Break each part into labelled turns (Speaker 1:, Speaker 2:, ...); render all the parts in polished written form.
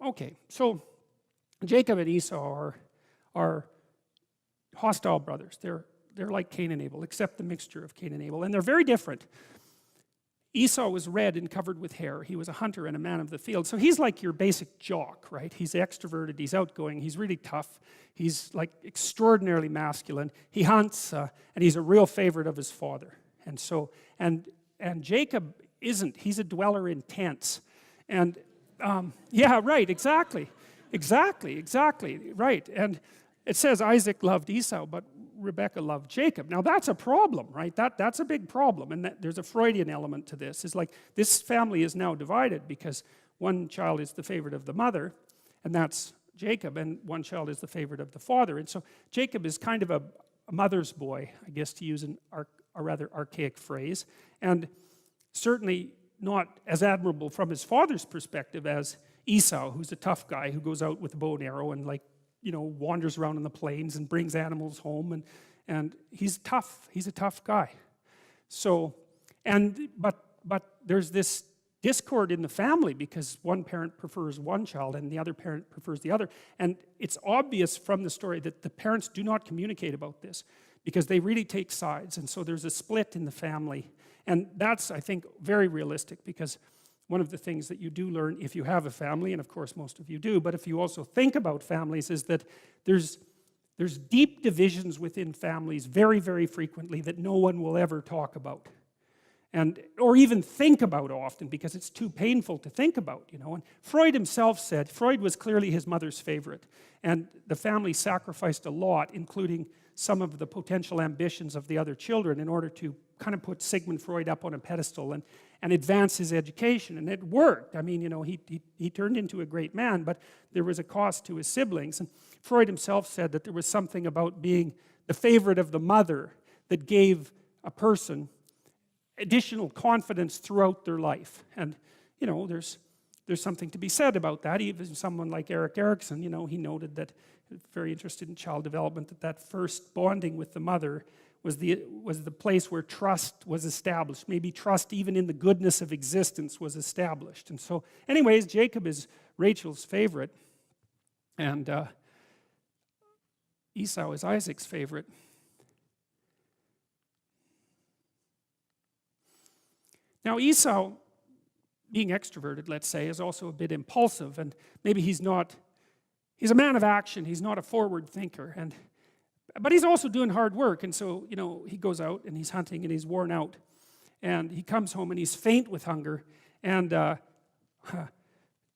Speaker 1: Okay, so Jacob and Esau are hostile brothers. They're like Cain and Abel, except the mixture of Cain and Abel, and they're very different. Esau was red and covered with hair. He was a hunter and a man of the field. So he's like your basic jock, right? He's extroverted, he's outgoing, he's really tough. He's like extraordinarily masculine. He hunts, and he's a real favorite of his father. And so, and Jacob isn't. He's a dweller in tents. And yeah, right, exactly, right. And it says Isaac loved Esau, but Rebekah loved Jacob. Now that's a problem, right? That's a big problem, and there's a Freudian element to this. It's like this family is now divided because one child is the favorite of the mother, and that's Jacob, and one child is the favorite of the father. And so Jacob is kind of a mother's boy, I guess, to use a rather archaic phrase, and certainly not as admirable from his father's perspective as Esau, who's a tough guy who goes out with a bow and arrow and, like, you know, wanders around in the plains and brings animals home, and he's tough. He's a tough guy. So, but there's this discord in the family because one parent prefers one child and the other parent prefers the other. And it's obvious from the story that the parents do not communicate about this because they really take sides. And so there's a split in the family. And that's, I think, very realistic because one of the things that you do learn if you have a family, and of course most of you do, but if you also think about families, is that there's deep divisions within families very, very frequently that no one will ever talk about. Or even think about often because it's too painful to think about, you know. And Freud himself said, Freud was clearly his mother's favorite, and the family sacrificed a lot, including some of the potential ambitions of the other children in order to kind of put Sigmund Freud up on a pedestal and advance his education, and it worked. I mean, you know, he turned into a great man, but there was a cost to his siblings. And Freud himself said that there was something about being the favorite of the mother that gave a person additional confidence throughout their life. And, you know, there's something to be said about that. Even someone like Erik Erikson, you know, he noted that, very interested in child development, that first bonding with the mother was the place where trust was established. Maybe trust even in the goodness of existence was established. And so, anyways, Jacob is Rachel's favorite, and Esau is Isaac's favorite. Now Esau, being extroverted, let's say, is also a bit impulsive, and maybe he's a man of action, he's not a forward thinker, but he's also doing hard work. And so, you know, he goes out and he's hunting and he's worn out, and he comes home and he's faint with hunger, and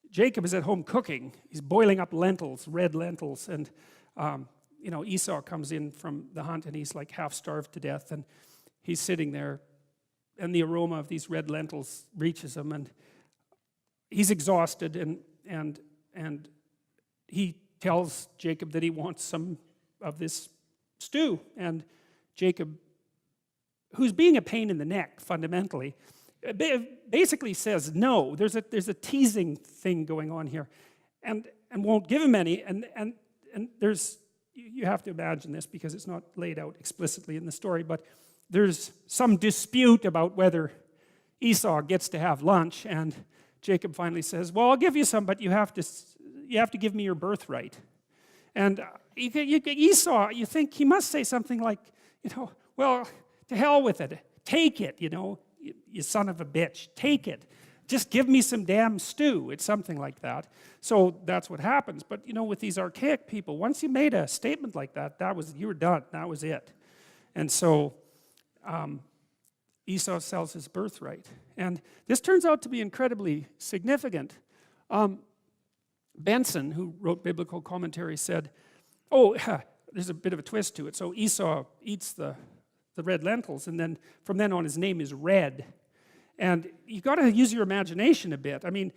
Speaker 1: Jacob is at home cooking. He's boiling up lentils, red lentils, and you know, Esau comes in from the hunt and he's like half starved to death, and he's sitting there, and the aroma of these red lentils reaches him, and he's exhausted, and he tells Jacob that he wants some of this stew, and Jacob, who's being a pain in the neck fundamentally, basically says no. There's a teasing thing going on here, and won't give him any, and there's, you have to imagine this because it's not laid out explicitly in the story, but there's some dispute about whether Esau gets to have lunch, and Jacob finally says, well, I'll give you some, but you have to give me your birthright. And Esau, you think he must say something like, you know, well, to hell with it, take it, you know, you son of a bitch, take it. Just give me some damn stew. It's something like that. So that's what happens. But, you know, with these archaic people, once you made a statement like that, you were done. That was it. And so Esau sells his birthright. And this turns out to be incredibly significant. Benson, who wrote biblical commentary, said, oh, there's a bit of a twist to it. So Esau eats the red lentils, and then from then on his name is Red. And you've got to use your imagination a bit. I mean,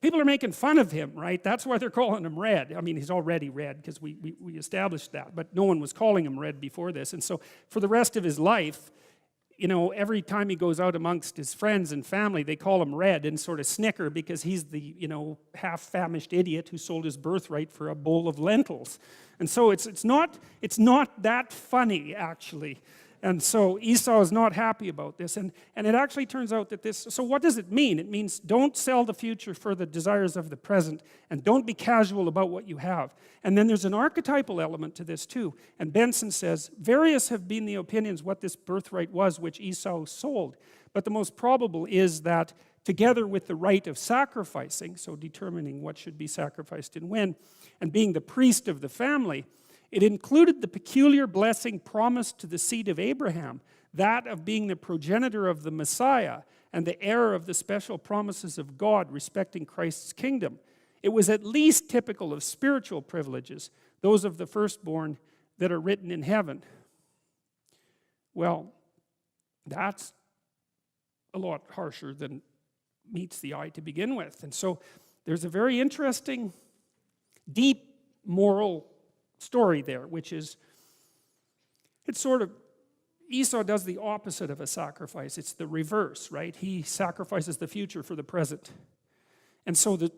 Speaker 1: people are making fun of him, right? That's why they're calling him Red. I mean, he's already red because we established that, but no one was calling him Red before this. And so for the rest of his life, you know, every time he goes out amongst his friends and family, they call him Red and sort of snicker because he's the, you know, half-famished idiot who sold his birthright for a bowl of lentils. And so it's not that funny, actually. And so Esau is not happy about this. And it actually turns out that this, so what does it mean? It means don't sell the future for the desires of the present, and don't be casual about what you have. And then there's an archetypal element to this too. And Benson says, various have been the opinions what this birthright was which Esau sold. But the most probable is that together with the right of sacrificing, so determining what should be sacrificed and when, and being the priest of the family, it included the peculiar blessing promised to the seed of Abraham, that of being the progenitor of the Messiah and the heir of the special promises of God respecting Christ's kingdom. It was at least typical of spiritual privileges, those of the firstborn that are written in heaven. Well, that's a lot harsher than meets the eye to begin with. And so there's a very interesting, deep moral story there, which is, it's sort of, Esau does the opposite of a sacrifice. It's the reverse, right? He sacrifices the future for the present. And so the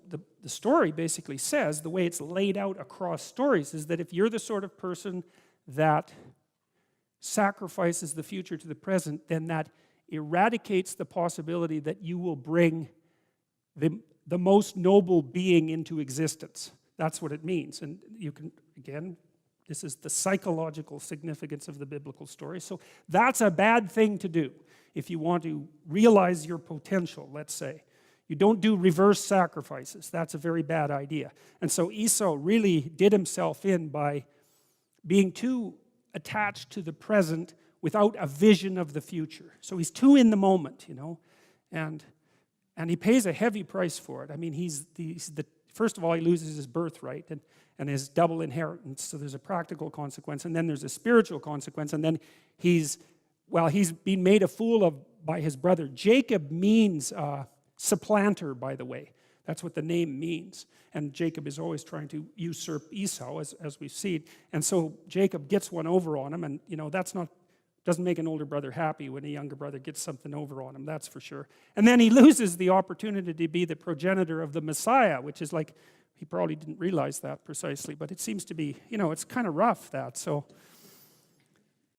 Speaker 1: story basically says, the way it's laid out across stories, is that if you're the sort of person that sacrifices the future to the present, then that eradicates the possibility that you will bring the most noble being into existence. That's what it means. And you can, again, this is the psychological significance of the biblical story. So that's a bad thing to do if you want to realize your potential, let's say. You don't do reverse sacrifices. That's a very bad idea. And so Esau really did himself in by being too attached to the present without a vision of the future. So he's too in the moment, you know, and he pays a heavy price for it. I mean, he's the first of all, he loses his birthright and his double inheritance, so there's a practical consequence, and then there's a spiritual consequence, and then he's been made a fool of by his brother. Jacob means supplanter, by the way. That's what the name means. And Jacob is always trying to usurp Esau, as we've seen. And so Jacob gets one over on him, and you know, doesn't make an older brother happy when a younger brother gets something over on him, that's for sure. And then he loses the opportunity to be the progenitor of the Messiah, which is like, he probably didn't realize that precisely, but it seems to be, you know, it's kind of rough, that. So